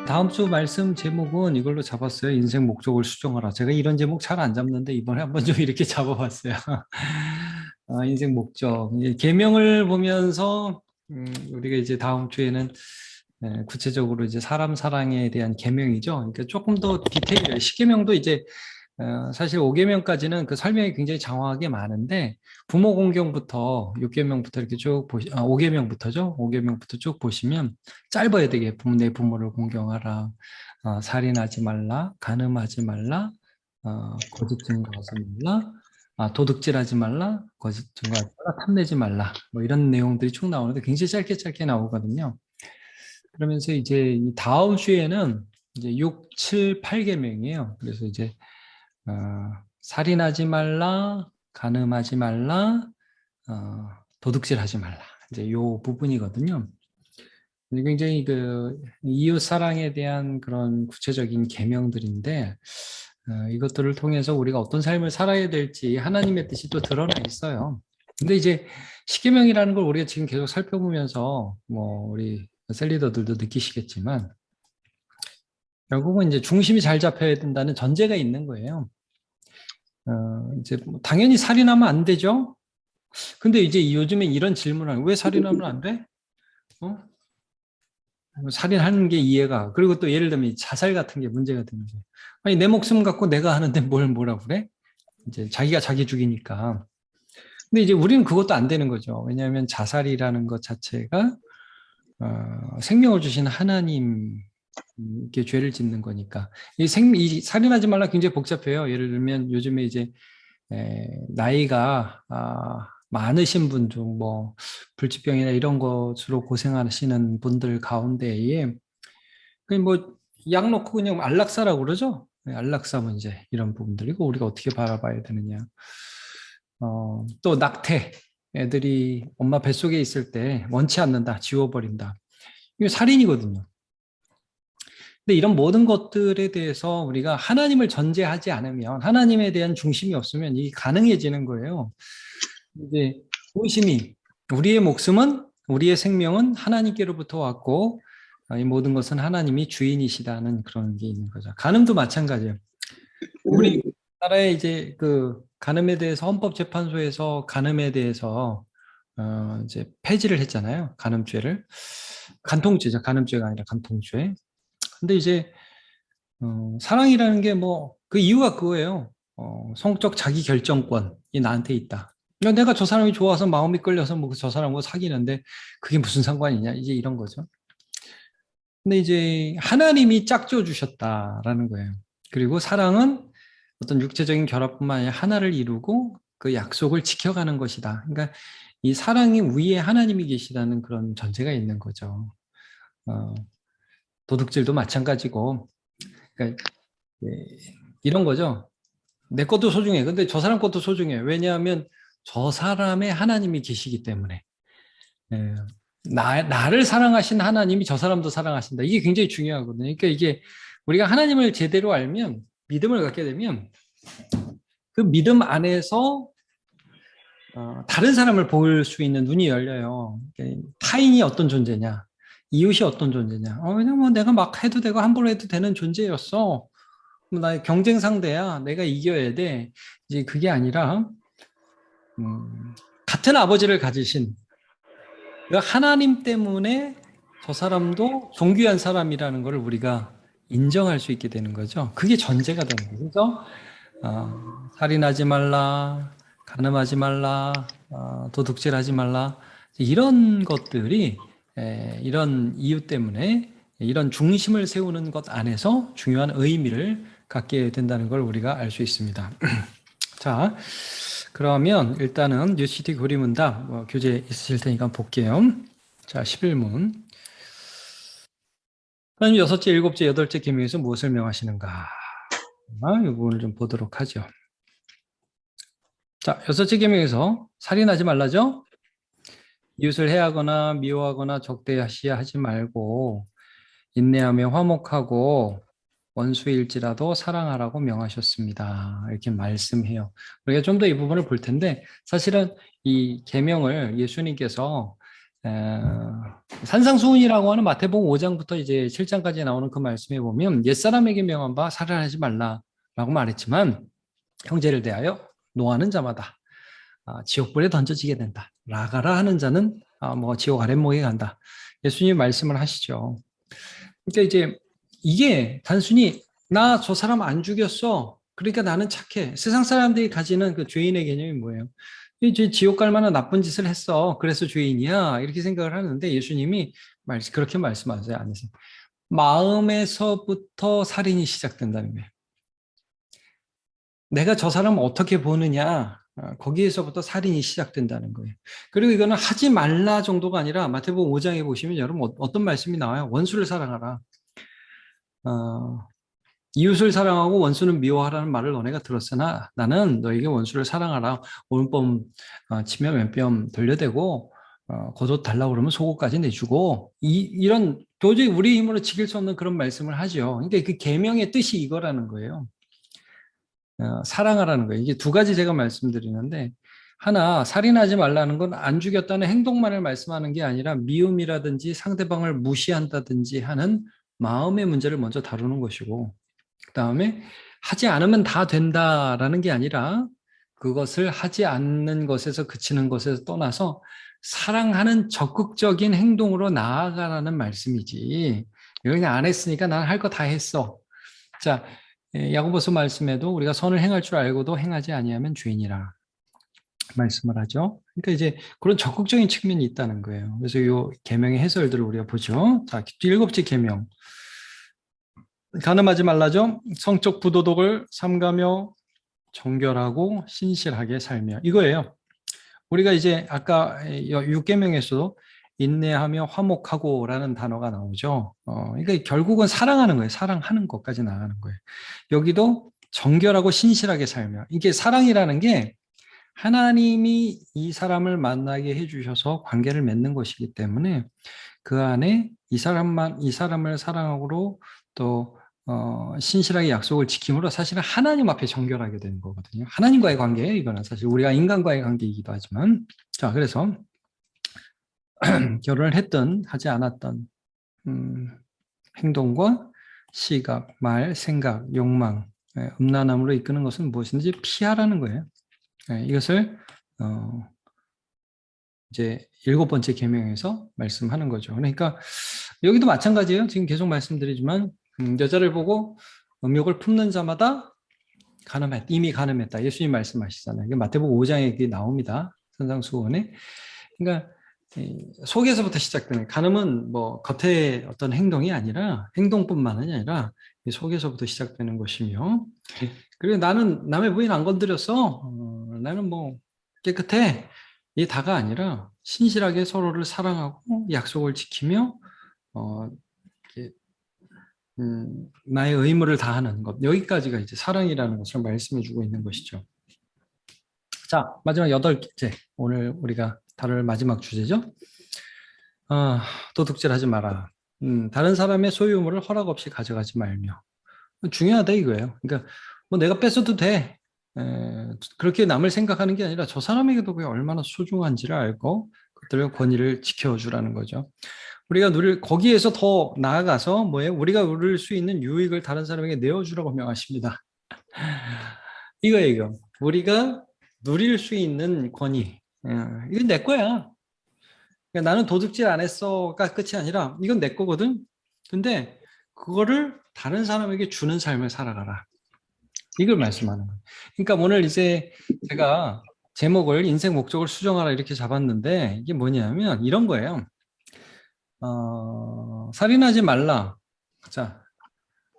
다음 주 말씀 제목은 이걸로 잡았어요. 인생 목적을 수정하라. 제가 이런 제목 잘 안 잡는데 이번에 한번 좀 이렇게 잡아봤어요. 인생 목적. 계명을 보면서 우리가 이제 다음 주에는 구체적으로 이제 사람 사랑에 대한 계명이죠. 그러니까 조금 더 디테일해요. 십계명도 이제 사실 5계명까지는 그 설명이 굉장히 장황하게 많은데 부모 공경부터 6계명부터 이렇게 쭉 5계명부터죠. 5계명부터 쭉 보시면 짧아야 되게 내 부모를 공경하라. 살인하지 말라. 간음하지 말라. 거짓 증거하지 말라. 도둑질하지 말라. 거짓 증거하지 말라. 탐내지 말라. 뭐 이런 내용들이 쭉 나오는데 굉장히 짧게 짧게 나오거든요. 그러면서 이제 이 다음 주에는 이제 6, 7, 8계명이에요. 그래서 이제 살인하지 말라, 간음하지 말라, 도둑질하지 말라. 이제 요 부분이거든요. 굉장히 그 이웃 사랑에 대한 그런 구체적인 계명들인데 이것들을 통해서 우리가 어떤 삶을 살아야 될지 하나님의 뜻이 또 드러나 있어요. 근데 이제 십계명이라는 걸 우리가 지금 계속 살펴보면서 뭐 우리 셀리더들도 느끼시겠지만 결국은 이제 중심이 잘 잡혀야 된다는 전제가 있는 거예요. 이제 당연히 살인하면 안 되죠. 근데 이제 요즘에 이런 질문을 왜 살인하면 안 돼? 살인하는 게 이해가. 그리고 또 예를 들면 자살 같은 게 문제가 되는 거예요. 아니 내 목숨 갖고 내가 하는데 뭘 뭐라 그래? 이제 자기가 자기 죽이니까. 근데 이제 우리는 그것도 안 되는 거죠. 왜냐하면 자살이라는 것 자체가 생명을 주신 하나님께 죄를 짓는 거니까. 이 살인하지 말라 굉장히 복잡해요. 예를 들면 요즘에 이제 나이가 많으신 분 중 뭐 불치병이나 이런 것으로 고생하시는 분들 가운데에 뭐약 놓고 그냥 안락사라고 그러죠. 안락사 문제 이런 부분들이고 우리가 어떻게 바라봐야 되느냐. 또 낙태 애들이 엄마 뱃속에 있을 때 원치 않는다, 지워버린다. 이거 살인이거든요. 근데 이런 모든 것들에 대해서 우리가 하나님을 전제하지 않으면 하나님에 대한 중심이 없으면 이게 가능해지는 거예요. 이제 중심이 우리의 목숨은 우리의 생명은 하나님께로부터 왔고 이 모든 것은 하나님이 주인이시다는 그런 게 있는 거죠. 간음도 마찬가지예요. 우리나라에 이제 그 간음에 대해서 헌법재판소에서 간음에 대해서 이제 폐지를 했잖아요. 간음죄를 간통죄죠. 간음죄가 아니라 간통죄. 근데 이제 사랑이라는 게 뭐 그 이유가 그거예요. 성적 자기 결정권이 나한테 있다. 그러니까 내가 저 사람이 좋아서 마음이 끌려서 뭐 저 사람하고 사귀는데 그게 무슨 상관이냐 이제 이런 거죠. 근데 이제 하나님이 짝지어 주셨다라는 거예요. 그리고 사랑은 어떤 육체적인 결합뿐만 아니라 하나를 이루고 그 약속을 지켜가는 것이다. 그러니까 이 사랑이 위에 하나님이 계시다는 그런 전제가 있는 거죠. 도둑질도 마찬가지고. 그러니까 이런 거죠. 내 것도 소중해. 근데 저 사람 것도 소중해. 왜냐하면 저 사람의 하나님이 계시기 때문에. 예. 나를 사랑하신 하나님이 저 사람도 사랑하신다. 이게 굉장히 중요하거든요. 그러니까 이게 우리가 하나님을 제대로 알면, 믿음을 갖게 되면 그 믿음 안에서 다른 사람을 볼 수 있는 눈이 열려요. 타인이 어떤 존재냐, 이웃이 어떤 존재냐. 왜냐면 뭐 내가 막 해도 되고 함부로 해도 되는 존재였어. 나의 경쟁 상대야. 내가 이겨야 돼. 이제 그게 아니라 같은 아버지를 가지신 그 하나님 때문에 저 사람도 존귀한 사람이라는 걸 우리가 인정할 수 있게 되는 거죠. 그게 전제가 되는 거죠. 그래서 살인하지 말라, 간음하지 말라, 도둑질하지 말라 이런 것들이 이런 이유 때문에 이런 중심을 세우는 것 안에서 중요한 의미를 갖게 된다는 걸 우리가 알 수 있습니다. 자, 그러면 일단은 뉴시티 고리문답 교재 있으실 테니까 볼게요. 자, 11문. 하나님 여섯째, 일곱째, 여덟째 계명에서 무엇을 명하시는가? 이 부분을 좀 보도록 하죠. 자, 여섯째 계명에서 살인하지 말라죠? 이웃을 해하거나 미워하거나 적대하시야 하지 말고 인내하며 화목하고 원수일지라도 사랑하라고 명하셨습니다. 이렇게 말씀해요. 우리가 좀 더 이 부분을 볼 텐데 사실은 이 계명을 예수님께서 산상수훈이라고 하는 마태복음 5장부터 이제 7장까지 나오는 그 말씀에 보면 옛사람에게 명한 바 살인하지 말라라고 말했지만 형제를 대하여 노하는 자마다 지옥불에 던져지게 된다. 라가라 하는 자는 뭐 지옥 아랫목에 간다. 예수님 말씀을 하시죠. 그러니까 이제 이게 단순히 나 저 사람 안 죽였어. 그러니까 나는 착해. 세상 사람들이 가지는 그 죄인의 개념이 뭐예요? 이제 지옥 갈 만한 나쁜 짓을 했어. 그래서 죄인이야. 이렇게 생각을 하는데 예수님이 그렇게 말씀하세요. 안에서. 마음에서부터 살인이 시작된다는 거예요. 내가 저 사람을 어떻게 보느냐. 거기에서부터 살인이 시작된다는 거예요. 그리고 이거는 하지 말라 정도가 아니라 마태복음 5장에 보시면 여러분 어떤 말씀이 나와요? 원수를 사랑하라. 이웃을 사랑하고 원수는 미워하라는 말을 너네가 들었으나 나는 너에게 원수를 사랑하라. 오른뺨 치면 왼뺨 돌려대고 겉옷 달라고 그러면 속옷까지 내주고 이런 도저히 우리 힘으로 지킬 수 없는 그런 말씀을 하죠. 그러니까 그 계명의 뜻이 이거라는 거예요. 사랑하라는 거예요. 이게 두 가지 제가 말씀드리는데 하나 살인하지 말라는 건 안 죽였다는 행동만을 말씀하는 게 아니라 미움이라든지 상대방을 무시한다든지 하는 마음의 문제를 먼저 다루는 것이고 그다음에 하지 않으면 다 된다라는 게 아니라 그것을 하지 않는 것에서 그치는 것에서 떠나서 사랑하는 적극적인 행동으로 나아가라는 말씀이지. 이거 그냥 안 했으니까 난 할 거 다 했어. 자, 야고보서 말씀에도 우리가 선을 행할 줄 알고도 행하지 아니하면 죄인이라 말씀을 하죠. 그러니까 이제 그런 적극적인 측면이 있다는 거예요. 그래서 이 계명의 해설들을 우리가 보죠. 자, 7째 계명. 간음하지 말라죠. 성적 부도덕을 삼가며 정결하고 신실하게 살며 이거예요. 우리가 이제 아까 6계명에서도 인내하며 화목하고라는 단어가 나오죠. 그러니까 결국은 사랑하는 거예요. 사랑하는 것까지 나가는 거예요. 여기도 정결하고 신실하게 살며 이게 사랑이라는 게 하나님이 이 사람을 만나게 해주셔서 관계를 맺는 것이기 때문에 그 안에 이 사람을 사랑하고 또 신실하게 약속을 지킴으로 사실은 하나님 앞에 정결하게 되는 거거든요. 하나님과의 관계예요. 이거는 사실 우리가 인간과의 관계이기도 하지만 자 그래서 결혼을 했든 하지 않았던 행동과 시각, 말, 생각, 욕망, 음란함으로 이끄는 것은 무엇인지 피하라는 거예요. 이것을 이제 7번째 계명에서 말씀하는 거죠. 그러니까 여기도 마찬가지예요. 지금 계속 말씀드리지만 여자를 보고 음욕을 품는 자마다 이미 가늠했다. 예수님 말씀하시잖아요. 마태복음 5장에 나옵니다. 선상수훈에. 그러니까 속에서부터 시작되는 간음은 뭐 겉의 어떤 행동이 아니라 행동뿐만이 아니라 속에서부터 시작되는 것이며 그리고 나는 남의 부인 안 건드렸어. 나는 뭐 깨끗해. 이 다가 아니라 신실하게 서로를 사랑하고 약속을 지키며 나의 의무를 다하는 것. 여기까지가 이제 사랑이라는 것을 말씀해 주고 있는 것이죠. 자, 마지막 8째. 오늘 우리가 다룰 마지막 주제죠. 도둑질하지 마라. 다른 사람의 소유물을 허락 없이 가져가지 말며. 중요하다 이거예요. 그러니까 뭐 내가 뺏어도 돼. 그렇게 남을 생각하는 게 아니라 저 사람에게도 그게 얼마나 소중한지를 알고 그들의 권위를 지켜주라는 거죠. 우리가 거기에서 더 나아가서 뭐예요? 우리가 누릴 수 있는 유익을 다른 사람에게 내어주라고 명하십니다. 이거예요, 이거. 우리가 누릴 수 있는 권위. 이건 내 거야. 그러니까 나는 도둑질 안 했어가 끝이 아니라 이건 내 거거든. 근데 그거를 다른 사람에게 주는 삶을 살아가라. 이걸 말씀하는 거예요. 그러니까 오늘 이제 제가 제목을 인생 목적을 수정하라 이렇게 잡았는데 이게 뭐냐면 이런 거예요. 살인하지 말라. 자,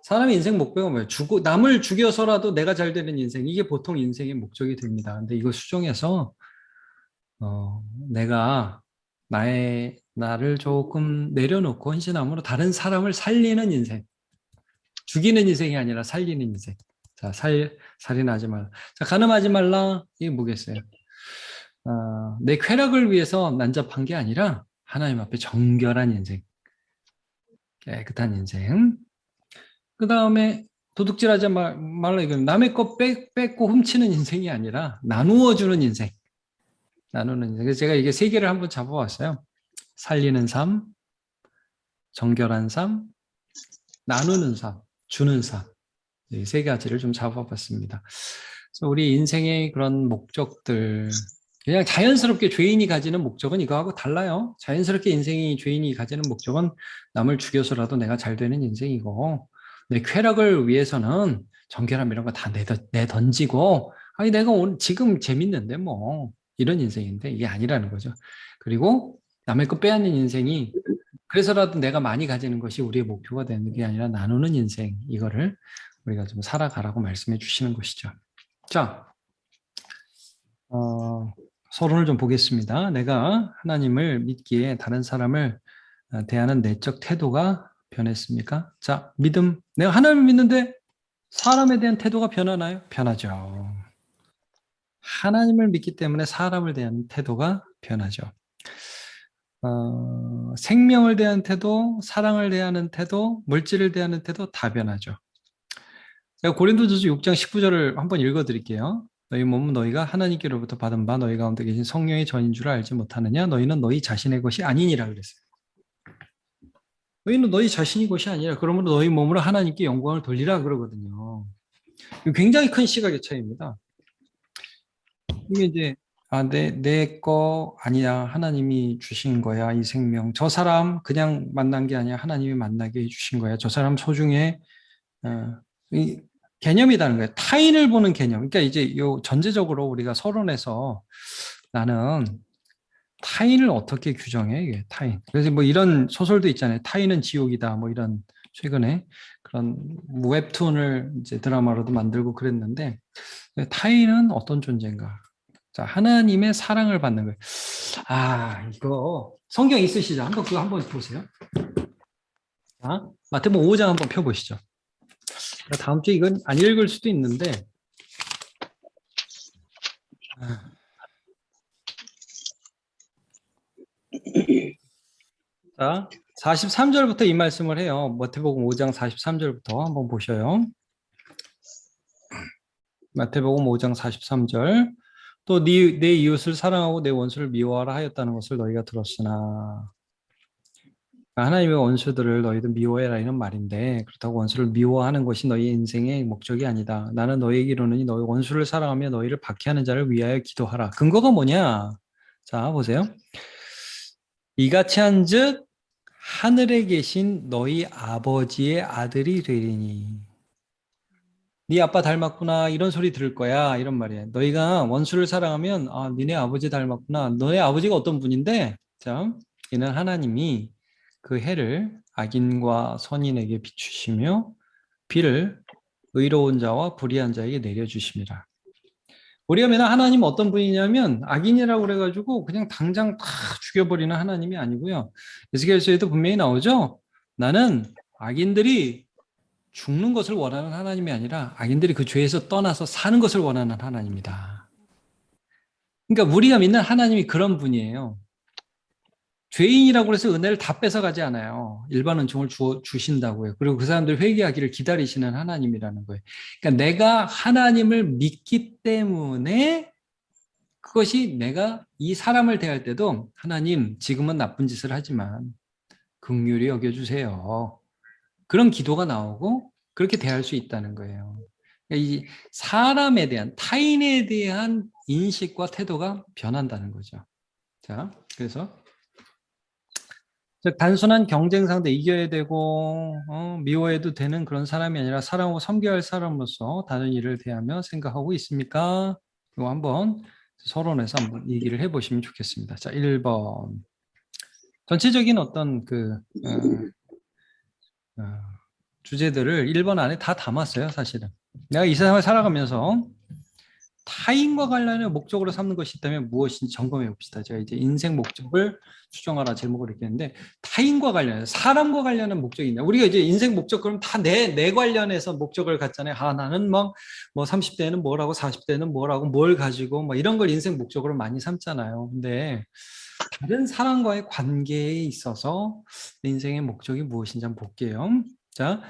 사람의 인생 목표가 뭐예요? 남을 죽여서라도 내가 잘 되는 인생. 이게 보통 인생의 목적이 됩니다. 근데 이거 수정해서 내가 나를 조금 내려놓고 헌신함으로 다른 사람을 살리는 인생. 죽이는 인생이 아니라 살리는 인생. 자, 살인하지 말라. 자, 간음하지 말라. 이게 뭐겠어요? 내 쾌락을 위해서 난잡한 게 아니라 하나님 앞에 정결한 인생. 깨끗한 인생. 그 다음에 도둑질하지 말라. 이건 남의 거 뺏고 훔치는 인생이 아니라 나누어주는 인생. 나누는 인생. 그래서 제가 이게 3개를 한번 잡아봤어요. 살리는 삶, 정결한 삶, 나누는 삶, 주는 삶. 이 세 가지를 좀 잡아봤습니다. 그래서 우리 인생의 그런 목적들, 그냥 자연스럽게 죄인이 가지는 목적은 이거하고 달라요. 자연스럽게 인생이 죄인이 가지는 목적은 남을 죽여서라도 내가 잘 되는 인생이고, 내 쾌락을 위해서는 정결함 이런 거 다 내던지고, 아니, 내가 오늘 지금 재밌는데 뭐, 이런 인생인데 이게 아니라는 거죠. 그리고 남의 거 빼앗는 인생이 그래서라도 내가 많이 가지는 것이 우리의 목표가 되는 게 아니라 나누는 인생, 이거를 우리가 좀 살아가라고 말씀해 주시는 것이죠. 자, 서론을 좀 보겠습니다. 내가 하나님을 믿기에 다른 사람을 대하는 내적 태도가 변했습니까? 자, 믿음. 내가 하나님을 믿는데 사람에 대한 태도가 변하나요? 변하죠. 하나님을 믿기 때문에 사람을 대하는 태도가 변하죠. 생명을 대한 태도, 사랑을 대하는 태도, 물질을 대하는 태도 다 변하죠. 제가 고린도전서 6장 19절을 한번 읽어드릴게요. 너희 몸은 너희가 하나님께로부터 받은 바 너희 가운데 계신 성령의 전인 줄 알지 못하느냐? 너희는 너희 자신의 것이 아니니라 그랬어요. 너희는 너희 자신의 것이 아니라 그러므로 너희 몸으로 하나님께 영광을 돌리라 그러거든요. 굉장히 큰 시각의 차이입니다. 이게 이제 내 거 아니야. 하나님이 주신 거야. 이 생명. 저 사람 그냥 만난 게 아니야. 하나님이 만나게 해주신 거야. 저 사람 소중해. 이 개념이라는 거예요. 타인을 보는 개념. 그러니까 이제 요 전제적으로 우리가 서론에서 나는 타인을 어떻게 규정해? 이게 타인. 그래서 뭐 이런 소설도 있잖아요. 타인은 지옥이다. 뭐 이런 최근에 그런 웹툰을 이제 드라마로도 만들고 그랬는데 타인은 어떤 존재인가? 자, 하나님의 사랑을 받는 거예요. 이거 성경 있으시죠? 한번 그거 한번 보세요. 자, 마태복음 5장 한번 펴보시죠. 다음 주에 이건 안 읽을 수도 있는데 자, 43절부터 이 말씀을 해요. 마태복음 5장 43절부터 한번 보셔요. 마태복음 5장 43절. 또 내 이웃을 사랑하고 내 원수를 미워하라 하였다는 것을 너희가 들었으나 하나님의 원수들을 너희도 미워해라 이런 말인데 그렇다고 원수를 미워하는 것이 너희 인생의 목적이 아니다. 나는 너희에게 이르노니 너희 원수를 사랑하며 너희를 박해하는 자를 위하여 기도하라. 근거가 뭐냐? 자, 보세요. 이같이 한즉 하늘에 계신 너희 아버지의 아들이 되리니. 네 아빠 닮았구나 이런 소리 들을 거야 이런 말이야. 너희가 원수를 사랑하면 니네 아버지 닮았구나. 너네 아버지가 어떤 분인데? 자, 이는 하나님이 그 해를 악인과 선인에게 비추시며 비를 의로운 자와 불의한 자에게 내려주십니다. 우리가 맨날 하나님 어떤 분이냐면 악인이라고 그래가지고 그냥 당장 다 죽여버리는 하나님이 아니고요. 에스겔서에도 분명히 나오죠. 나는 악인들이 죽는 것을 원하는 하나님이 아니라 악인들이 그 죄에서 떠나서 사는 것을 원하는 하나님이다. 그러니까 우리가 믿는 하나님이 그런 분이에요. 죄인이라고 해서 은혜를 다 뺏어가지 않아요. 일반 은총을 주신다고요. 그리고 그 사람들 회개하기를 기다리시는 하나님이라는 거예요. 그러니까 내가 하나님을 믿기 때문에 그것이 내가 이 사람을 대할 때도 하나님 지금은 나쁜 짓을 하지만 긍휼히 여겨주세요. 그런 기도가 나오고 그렇게 대할 수 있다는 거예요. 그러니까 이 사람에 대한 타인에 대한 인식과 태도가 변한다는 거죠. 자, 그래서 즉 단순한 경쟁 상대 이겨야 되고 미워해도 되는 그런 사람이 아니라 사랑하고 섬겨야 할 사람으로서 다른 일을 대하며 생각하고 있습니까? 이거 한번 서론에서 한번 얘기를 해보시면 좋겠습니다. 자, 1번 전체적인 어떤 주제들을 1번 안에 다 담았어요, 사실은. 내가 이 세상을 살아가면서 타인과 관련의 목적으로 삼는 것이 있다면 무엇인지 점검해 봅시다. 제가 이제 인생 목적을 추정하라 제목을 이렇게 했는데 타인과 관련해 사람과 관련한 목적이 있냐. 우리가 이제 인생 목적 그럼 다 내 관련해서 목적을 갖잖아요. 나는 뭐 30대는 뭐라고 40대는 뭐라고 뭘 가지고 뭐 이런 걸 인생 목적으로 많이 삼잖아요. 근데 다른 사람과의 관계에 있어서 내 인생의 목적이 무엇인지 한번 볼게요. 자,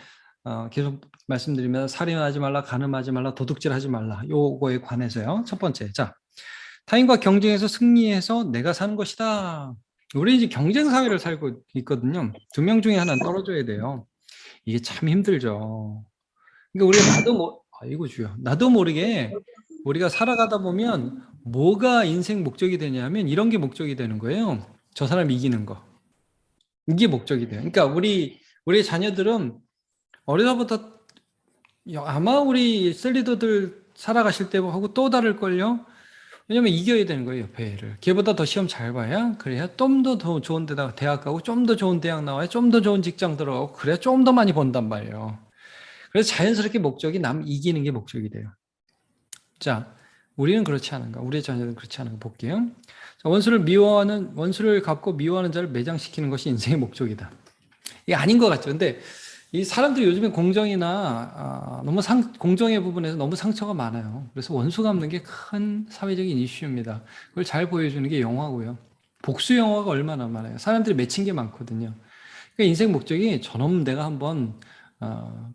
계속 말씀드리면 살인하지 말라, 간음하지 말라, 도둑질하지 말라. 요거에 관해서요. 첫 번째, 자, 타인과 경쟁해서 승리해서 내가 사는 것이다. 우리 이제 경쟁 사회를 살고 있거든요. 두 명 중에 하나는 떨어져야 돼요. 이게 참 힘들죠. 그러니까 우리가 아이고 주여, 나도 모르게 우리가 살아가다 보면 뭐가 인생 목적이 되냐면 이런 게 목적이 되는 거예요. 저 사람 이기는 거. 이게 목적이 돼요. 그러니까 우리 자녀들은 어려서부터 아마 우리 셀리더들 살아가실 때하고 또 다를걸요. 왜냐면 이겨야 되는 거예요, 옆에 애를. 걔보다 더 시험 잘 봐야, 그래야 좀 더 좋은 데다가 대학 가고, 좀 더 좋은 대학 나와야 좀 더 좋은 직장 들어가고, 그래야 좀 더 많이 번단 말이에요. 그래서 자연스럽게 목적이 남 이기는 게 목적이 돼요. 자, 우리는 그렇지 않은가? 우리의 자녀는 그렇지 않은가 볼게요. 자, 원수를 갚고 미워하는 자를 매장시키는 것이 인생의 목적이다. 이게 아닌 것 같죠. 근데 이 사람들이 요즘에 공정이나 공정의 부분에서 너무 상처가 많아요. 그래서 원수 갚는 게 큰 사회적인 이슈입니다. 그걸 잘 보여주는 게 영화고요. 복수 영화가 얼마나 많아요. 사람들이 맺힌 게 많거든요. 그러니까 인생 목적이 저놈 내가 한번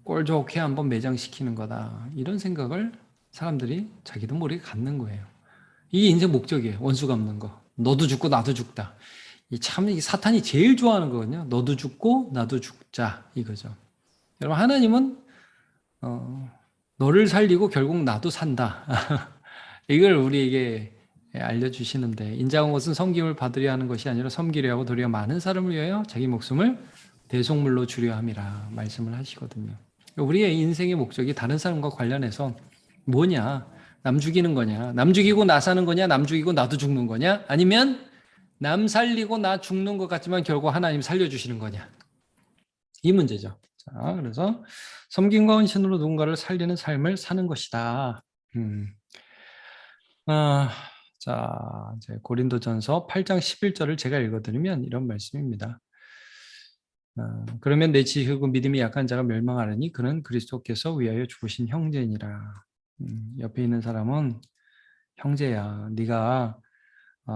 꼴 좋게 한번 매장시키는 거다. 이런 생각을 사람들이 자기도 모르게 갖는 거예요. 이게 인생 목적이에요. 원수 갚는 거. 너도 죽고 나도 죽다. 이 사탄이 제일 좋아하는 거거든요. 너도 죽고 나도 죽자 이거죠. 여러분 하나님은 너를 살리고 결국 나도 산다. 이걸 우리에게 알려주시는데 인자한 것은 섬김을 받으려 하는 것이 아니라 섬기려 하고 도리어 많은 사람을 위하여 자기 목숨을 대속물로 주려 함이라 말씀을 하시거든요. 우리의 인생의 목적이 다른 사람과 관련해서 뭐냐? 남 죽이는 거냐? 남 죽이고 나 사는 거냐? 남 죽이고 나도 죽는 거냐? 아니면 남 살리고 나 죽는 것 같지만 결국 하나님 살려주시는 거냐? 이 문제죠. 자, 그래서 섬김과 헌신으로 누군가를 살리는 삶을 사는 것이다. 아, 자, 이제 고린도전서 8장 11절을 제가 읽어드리면 이런 말씀입니다. 그러면 내 지혜고 믿음이 약한 자가 멸망하려니 그는 그리스도께서 위하여 죽으신 형제니라. 옆에 있는 사람은 형제야. 네가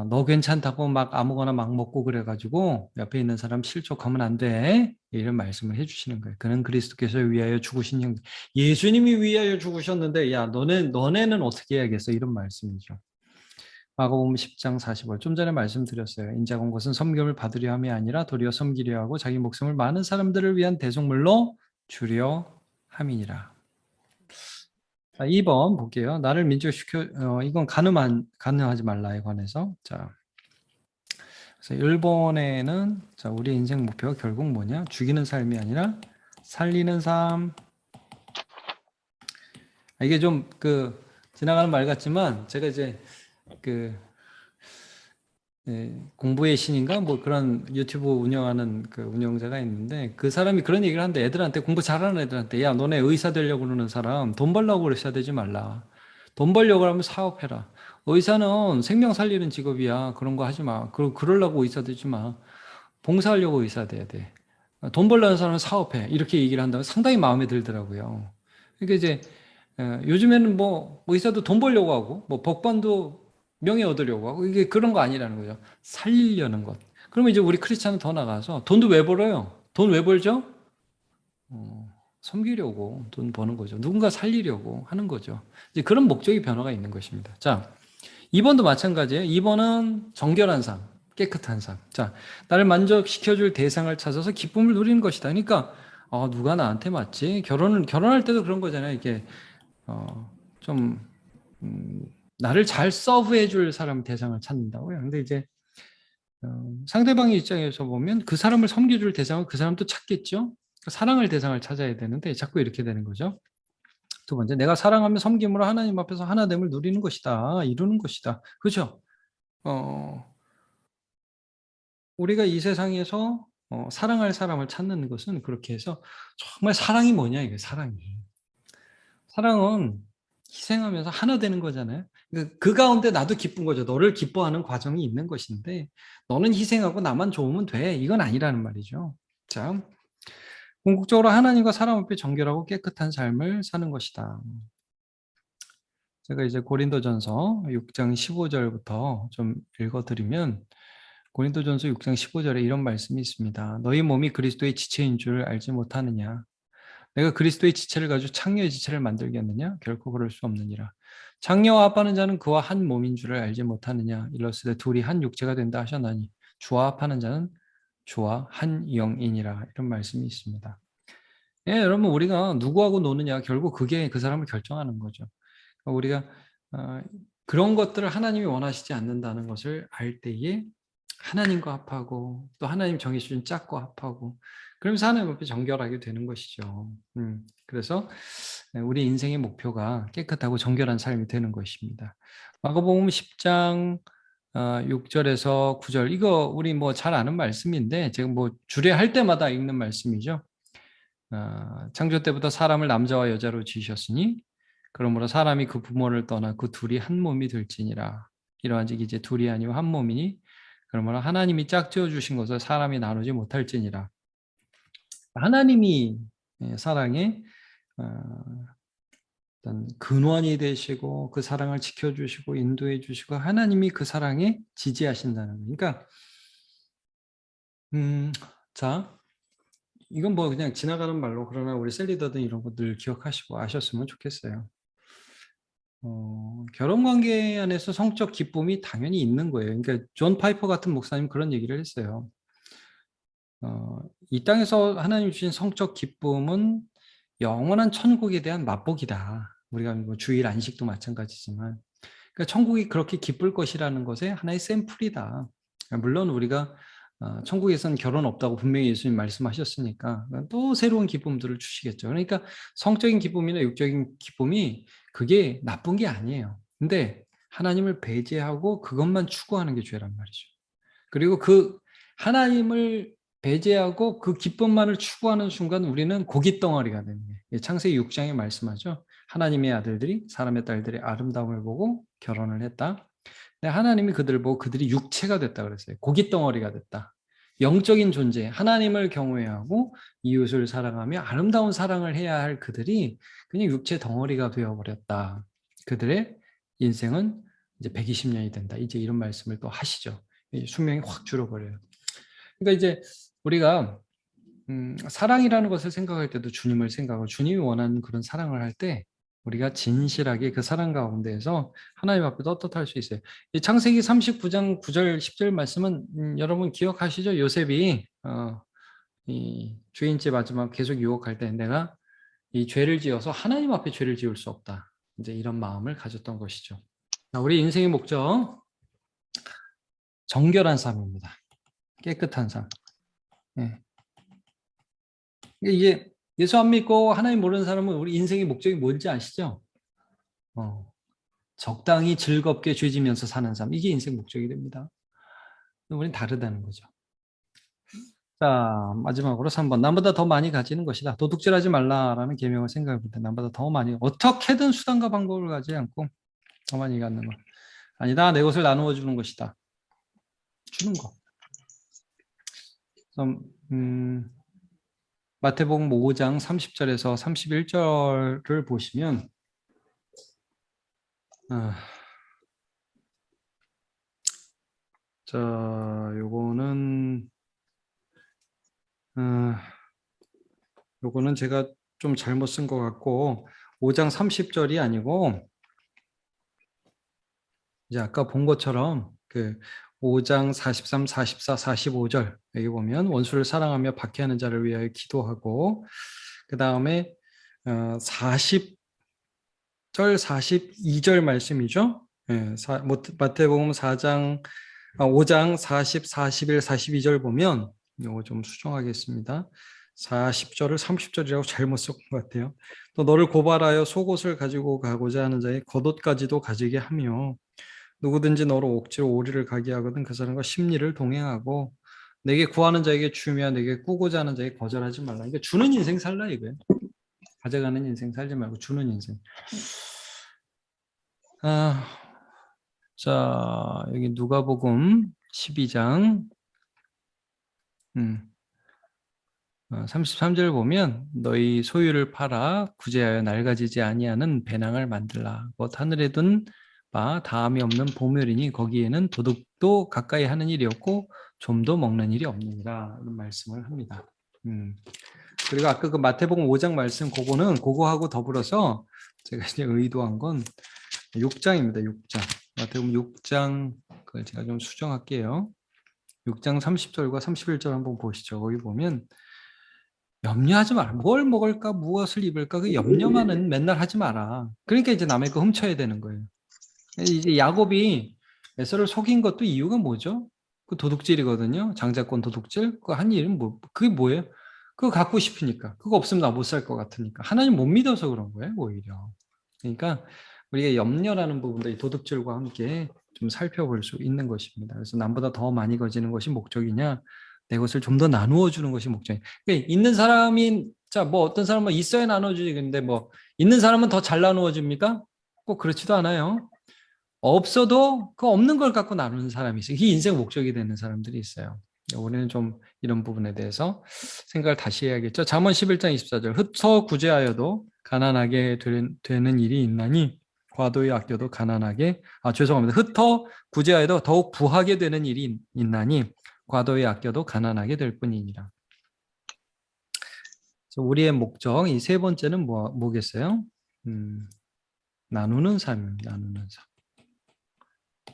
너 괜찮다고 막 아무거나 막 먹고 그래가지고 옆에 있는 사람 실족하면 안 돼. 이런 말씀을 해주시는 거예요. 그는 그리스도께서 위하여 죽으신 형제. 예수님이 위하여 죽으셨는데 야 너네는 어떻게 해야겠어? 이런 말씀이죠. 마가복음 10장 45절 좀 전에 말씀드렸어요. 인자가 온 것은 섬김을 받으려 함이 아니라 도리어 섬기려 하고 자기 목숨을 많은 사람들을 위한 대속물로 주려 함이니라. 자, 2번 볼게요. 나를 민족시켜 이건 가늠하지 말라에 관해서. 자, 그래서 1번에는 자, 우리 인생 목표가 결국 뭐냐? 죽이는 삶이 아니라 살리는 삶. 이게 좀 지나가는 말 같지만 제가 이제 공부의 신인가 뭐 그런 유튜브 운영하는 그 운영자가 있는데 그 사람이 그런 얘기를 하는데 애들한테 공부 잘하는 애들한테 야 너네 의사 되려고 그러는 사람 돈 벌려고 의사 되지 말라. 돈 벌려고 하면 사업해라. 의사는 생명 살리는 직업이야. 그런 거 하지 마. 그러려고 의사 되지 마. 봉사하려고 의사 돼야 돼. 돈 벌려는 사람은 사업해. 이렇게 얘기를 한다면 상당히 마음에 들더라고요. 그러니까 이제 요즘에는 뭐 의사도 돈 벌려고 하고 뭐 법관도 명예 얻으려고 하고 이게 그런 거 아니라는 거죠. 살리려는 것. 그러면 이제 우리 크리스찬은 더 나가서 돈도 왜 벌어요? 돈 왜 벌죠? 섬기려고 돈 버는 거죠. 누군가 살리려고 하는 거죠. 이제 그런 목적의 변화가 있는 것입니다. 자, 2번도 마찬가지예요. 2번은 정결한 삶, 깨끗한 삶. 자, 나를 만족시켜줄 대상을 찾아서 기쁨을 누리는 것이다. 그러니까 누가 나한테 맞지? 결혼할 때도 그런 거잖아요. 이게 좀 나를 잘 서브해줄 사람 대상을 찾는다고요. 근데 이제 상대방의 입장에서 보면 그 사람을 섬겨줄 대상을 그 사람도 찾겠죠. 사랑할 대상을 찾아야 되는데 자꾸 이렇게 되는 거죠. 두 번째, 내가 사랑하며 섬김으로 하나님 앞에서 하나됨을 누리는 것이다. 이루는 것이다. 그렇죠? 우리가 이 세상에서 사랑할 사람을 찾는 것은 그렇게 해서 정말 사랑이 뭐냐 이게 사랑이. 사랑은 희생하면서 하나 되는 거잖아요. 그 가운데 나도 기쁜 거죠. 너를 기뻐하는 과정이 있는 것인데 너는 희생하고 나만 좋으면 돼. 이건 아니라는 말이죠. 자, 궁극적으로 하나님과 사람 앞에 정결하고 깨끗한 삶을 사는 것이다. 제가 이제 고린도전서 6장 15절부터 좀 읽어드리면 고린도전서 6장 15절에 이런 말씀이 있습니다. 너희 몸이 그리스도의 지체인 줄 알지 못하느냐? 내가 그리스도의 지체를 가지고 창녀의 지체를 만들겠느냐? 결코 그럴 수 없느니라. 창녀와 아빠는 자는 그와 한 몸인 줄을 알지 못하느냐? 일러스되 둘이 한 육체가 된다 하셨나니 주와 합하는 자는 주와 한 영이니라 이런 말씀이 있습니다. 예, 여러분 우리가 누구하고 노느냐 결국 그게 그 사람을 결정하는 거죠. 우리가 어, 그런 것들을 하나님이 원하시지 않는다는 것을 알 때에 하나님과 합하고 또 하나님 정해주신 짝과 합하고 그러면서 하나님 앞에 정결하게 되는 것이죠. 그래서 우리 인생의 목표가 깨끗하고 정결한 삶이 되는 것입니다. 마가복음 10장 6절에서 9절 이거 우리 뭐 잘 아는 말씀인데 제가 뭐 주례할 때마다 읽는 말씀이죠. 창조 때부터 사람을 남자와 여자로 지으셨으니 그러므로 사람이 그 부모를 떠나 그 둘이 한 몸이 될지니라. 이러한 즉 이제 둘이 아니고 한 몸이니 그러므로 하나님이 짝지어 주신 것을 사람이 나누지 못할지니라. 하나님이 사랑의 어떤 근원이 되시고 그 사랑을 지켜주시고 인도해 주시고 하나님이 그 사랑에 지지하신다는 거예요. 그러니까 자 이건 뭐 그냥 지나가는 말로 그러나 우리 셀리더든 이런 것들 기억하시고 아셨으면 좋겠어요. 결혼 관계 안에서 성적 기쁨이 당연히 있는 거예요. 그러니까 존 파이퍼 같은 목사님 그런 얘기를 했어요. 이 땅에서 하나님 주신 성적 기쁨은 영원한 천국에 대한 맛보기다. 우리가 뭐 주일 안식도 마찬가지지만, 그러니까 천국이 그렇게 기쁠 것이라는 것의 하나의 샘플이다. 물론 우리가 천국에서는 결혼 없다고 분명히 예수님 말씀하셨으니까 또 새로운 기쁨들을 주시겠죠. 그러니까 성적인 기쁨이나 육적인 기쁨이 그게 나쁜 게 아니에요. 근데 하나님을 배제하고 그것만 추구하는 게 죄란 말이죠. 그리고 그 하나님을 배제하고 그 기쁨만을 추구하는 순간 우리는 고깃덩어리가 되는 거예요. 창세기 6장에 말씀하죠. 하나님의 아들들이 사람의 딸들의 아름다움을 보고 결혼을 했다. 근데 하나님이 그들을 보고 그들이 육체가 됐다 그랬어요. 고깃덩어리가 됐다. 영적인 존재, 하나님을 경외하고 이웃을 사랑하며 아름다운 사랑을 해야 할 그들이 그냥 육체 덩어리가 되어버렸다. 그들의 인생은 이제 120년이 된다. 이제 이런 말씀을 또 하시죠. 수명이 확 줄어버려요. 그러니까 이제 우리가 사랑이라는 것을 생각할 때도 주님을 생각하고 주님이 원하는 그런 사랑을 할 때 우리가 진실하게 그 사랑 가운데에서 하나님 앞에 떳떳할 수 있어요. 이 창세기 39장 9절 10절 말씀은 여러분 기억하시죠? 요셉이 이 주인집 아줌마 계속 유혹할 때 내가 이 죄를 지어서 하나님 앞에 죄를 지을 수 없다. 이제 이런 마음을 가졌던 것이죠. 우리 인생의 목적 정결한 삶입니다. 깨끗한 삶. 예. 이게 예수 안 믿고 하나님 모르는 사람은 우리 인생의 목적이 뭔지 아시죠? 적당히 즐겁게 죄지면서 사는 삶. 이게 인생 목적이 됩니다. 우리는 다르다는 거죠. 자, 마지막으로 3번. 남보다 더 많이 가지는 것이다. 도둑질하지 말라라는 계명을 생각해 볼 때 남보다 더 많이 어떻게든 수단과 방법을 가지 않고 더 많이 갖는 것. 아니다. 내 것을 나누어 주는 것이다. 주는 거. 그래서, 마태복음 5장 30절에서 31절을 보시면 자, 요거는 제가 좀 잘못 쓴 것 같고 5장 30절이 아니고 이제 아까 본 것처럼 그 5장 43, 44, 45절 여기 보면 원수를 사랑하며 박해하는 자를 위하여 기도하고 그 다음에 40절, 42절 말씀이죠. 예, 마태복음 5장 40, 41, 42절 보면 이거 좀 수정하겠습니다. 40절을 30절이라고 잘못 쓴 것 같아요. 또 너를 고발하여 속옷을 가지고 가고자 하는 자의 겉옷까지도 가지게 하며 누구든지 너로 억지로 오리를 가게 하거든 그 사람과 심리를 동행하고 내게 구하는 자에게 주며 내게 꾸고자 하는 자에게 거절하지 말라. 그러니까 주는 인생 살라 이거예요. 가져가는 인생 살지 말고 주는 인생. 자 여기 누가복음 12장 33절 보면 너희 소유를 팔아 구제하여 낡아지지 아니하는 배낭을 만들라. 곧 하늘에 둔 바 다함이 없는 보멸이니 거기에는 도둑도 가까이 하는 일이 없고 좀도 먹는 일이 없느니라. 이런 말씀을 합니다. 그리고 아까 그 마태복음 5장 말씀 그거하고 더불어서 제가 이제 의도한 건 6장입니다. 6장. 마태복음 6장 그걸 제가 좀 수정할게요. 6장 30절과 31절 한번 보시죠. 거기 보면 염려하지 마라. 뭘 먹을까, 무엇을 입을까, 그 염려만은 맨날 하지 마라. 그러니까 이제 남의 거 훔쳐야 되는 거예요. 이제 야곱이 에서를 속인 것도 이유가 뭐죠? 그 도둑질이거든요. 장자권 도둑질. 그 한 일은 뭐, 그게 뭐예요? 그거 갖고 싶으니까. 그거 없으면 나 못 살 것 같으니까. 하나님 못 믿어서 그런 거예요, 오히려. 그러니까 우리가 염려라는 부분도 이 도둑질과 함께 좀 살펴볼 수 있는 것입니다. 그래서 남보다 더 많이 가지는 것이 목적이냐? 내 것을 좀 더 나누어 주는 것이 목적이냐? 그러니까 있는 사람이 자, 뭐 어떤 사람은 있어야 나눠주지. 근데 뭐 있는 사람은 더 잘 나누어 줍니까? 꼭 그렇지도 않아요. 없어도 그 없는 걸 갖고 나누는 사람이 있어요. 이게 인생 목적이 되는 사람들이 있어요. 우리는 좀 이런 부분에 대해서 생각을 다시 해야겠죠. 잠언 11장 24절 흩어 구제하여도 가난하게 되는 일이 있나니 과도히 아껴도 가난하게 죄송합니다. 흩어 구제하여도 더욱 부하게 되는 일이 있나니 과도히 아껴도 가난하게 될 뿐이니라. 우리의 목적 이 세 번째는 뭐겠어요? 나누는 삶입니다. 나누는 삶.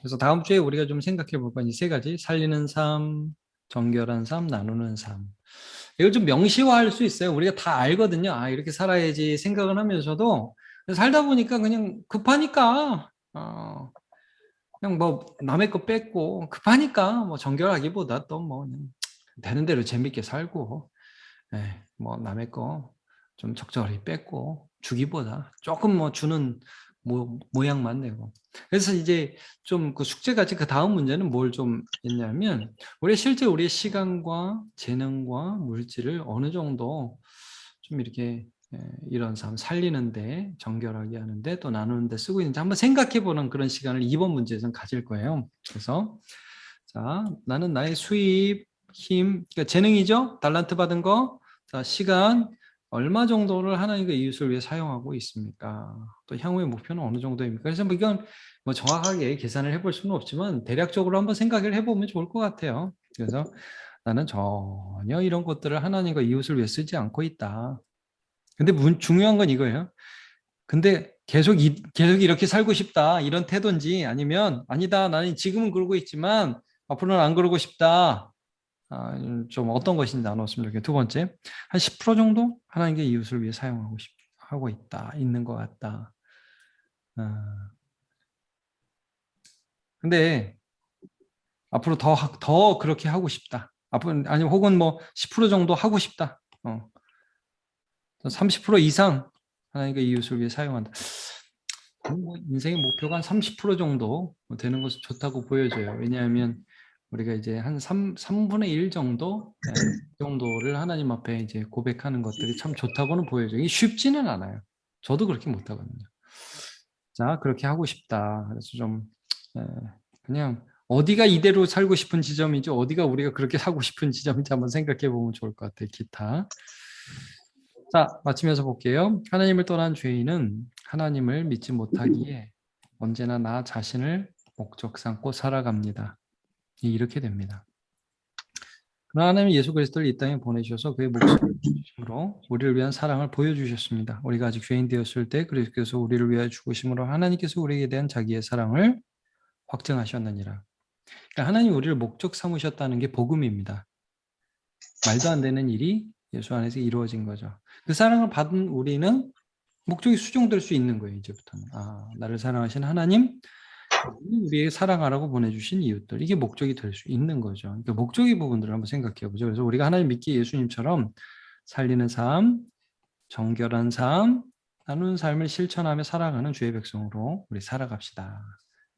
그래서 다음 주에 우리가 좀 생각해 볼 건 이 세 가지 살리는 삶, 정결한 삶, 나누는 삶. 이걸 좀 명시화할 수 있어요. 우리가 다 알거든요. 이렇게 살아야지 생각을 하면서도 살다 보니까 그냥 급하니까 그냥 뭐 남의 거 뺏고 급하니까 뭐 정결하기보다 또 뭐 그냥 되는 대로 재밌게 살고 뭐 남의 거 좀 적절히 뺏고 주기보다 조금 뭐 주는 모양만 내고. 그래서 이제 좀 그 숙제같이 그 다음 문제는 뭘 좀 했냐면 우리 실제 우리의 시간과 재능과 물질을 어느 정도 좀 이렇게 이런 삶 살리는데 정결하게 하는데 또 나누는데 쓰고 있는지 한번 생각해보는 그런 시간을 이번 문제에서는 가질 거예요. 그래서 자, 나는 나의 수입, 힘, 그러니까 재능이죠. 달란트 받은 거, 자, 시간 얼마 정도를 하나님과 이웃을 위해 사용하고 있습니까? 또 향후의 목표는 어느 정도입니까? 그래서 뭐 이건 뭐 정확하게 계산을 해볼 수는 없지만 대략적으로 한번 생각을 해보면 좋을 것 같아요. 그래서 나는 전혀 이런 것들을 하나님과 이웃을 위해 쓰지 않고 있다. 근데 중요한 건 이거예요. 근데 계속 이렇게 살고 싶다. 이런 태도인지 아니면 아니다. 나는 지금은 그러고 있지만 앞으로는 안 그러고 싶다. 좀 어떤 것인지 나눴으면 좋겠어요. 두 번째, 한 10% 정도 하나님께 이웃을 위해 하고 있는 것 같다. 근데 앞으로 더 그렇게 하고 싶다. 아니면 혹은 뭐 10% 정도 하고 싶다. 30% 이상 하나님께 이웃을 위해 사용한다. 뭐 인생의 목표가 한 30% 정도 되는 것은 좋다고 보여져요. 왜냐하면 우리가 이제 한 3분의 1 정도, 정도를 하나님 앞에 이제 고백하는 것들이 참 좋다고는 보여져요. 이게 쉽지는 않아요. 저도 그렇게 못하거든요. 자, 그렇게 하고 싶다. 그래서 좀, 그냥 어디가 이대로 살고 싶은 지점이지, 어디가 우리가 그렇게 하고 싶은 지점인지 한번 생각해 보면 좋을 것 같아요. 기타. 자, 마치면서 볼게요. 하나님을 떠난 죄인은 하나님을 믿지 못하기에 언제나 나 자신을 목적 삼고 살아갑니다. 이렇게 됩니다. 그러나 하나님 예수 그리스도를 이 땅에 보내주셔서 그의 목숨을 주심으로 우리를 위한 사랑을 보여주셨습니다. 우리가 아직 죄인 되었을 때 그리스도께서 우리를 위하여 죽으심으로 하나님께서 우리에게 대한 자기의 사랑을 확증하셨느니라. 그러니까 하나님 우리를 목적 삼으셨다는 게 복음입니다. 말도 안 되는 일이 예수 안에서 이루어진 거죠. 그 사랑을 받은 우리는 목적이 수정될 수 있는 거예요. 이제부터는. 나를 사랑하신 하나님, 우리에게 사랑하라고 보내주신 이웃들. 이게 목적이 될 수 있는 거죠. 그러니까 목적의 부분들을 한번 생각해 보죠. 그래서 우리가 하나님 믿기 예수님처럼 살리는 삶, 정결한 삶, 나누는 삶을 실천하며 살아가는 주의 백성으로 우리 살아갑시다.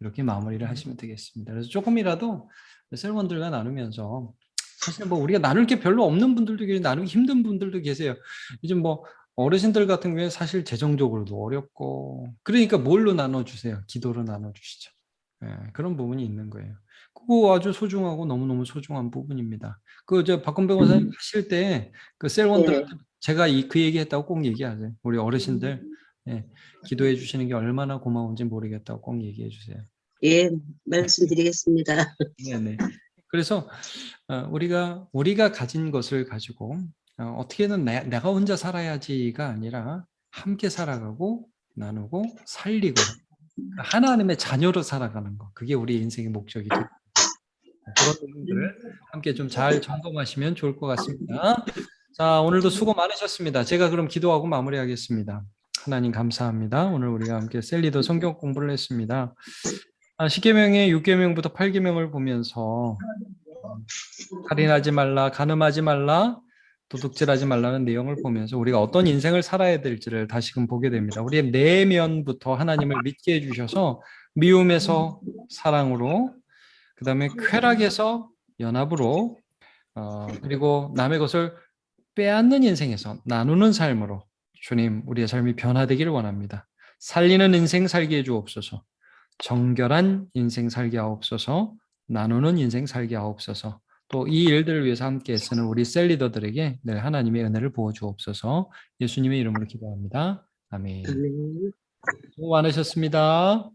이렇게 마무리를 하시면 되겠습니다. 그래서 조금이라도 셀원들과 나누면서 사실 뭐 우리가 나눌 게 별로 없는 분들도 계시고 나누기 힘든 분들도 계세요. 요즘 뭐 어르신들 같은 경우에 사실 재정적으로도 어렵고 그러니까 뭘로 나눠주세요? 기도로 나눠주시죠. 그런 부분이 있는 거예요. 그거 아주 소중하고 너무너무 소중한 부분입니다. 저 박건 변호사님 하실 때 그 셀원들한테 제가 그 얘기했다고 꼭 얘기하세요. 우리 어르신들 기도해 주시는 게 얼마나 고마운지 모르겠다고 꼭 얘기해 주세요. 예, 말씀드리겠습니다. 네. 그래서 우리가 가진 것을 가지고 어떻게든 내가 혼자 살아야지가 아니라 함께 살아가고 나누고 살리고 하나님의 자녀로 살아가는 거. 그게 우리 인생의 목적이 됩니다. 그런 부분들을 함께 좀 잘 점검하시면 좋을 것 같습니다. 자, 오늘도 수고 많으셨습니다. 제가 그럼 기도하고 마무리하겠습니다. 하나님 감사합니다. 오늘 우리가 함께 셀리더 성경 공부를 했습니다. 10계명의 6계명부터 8계명을 보면서 살인하지 말라, 간음하지 말라, 도둑질하지 말라는 내용을 보면서 우리가 어떤 인생을 살아야 될지를 다시금 보게 됩니다. 우리의 내면부터 하나님을 믿게 해주셔서 미움에서 사랑으로, 그 다음에 쾌락에서 연합으로, 그리고 남의 것을 빼앗는 인생에서 나누는 삶으로 주님 우리의 삶이 변화되기를 원합니다. 살리는 인생 살게 해주옵소서. 정결한 인생 살게 하옵소서. 나누는 인생 살게 하옵소서. 또 이 일들을 위해서 함께 애쓰는 우리 셀리더들에게 늘 하나님의 은혜를 부어주옵소서. 예수님의 이름으로 기도합니다. 아멘. 아멘. 수고 많으셨습니다.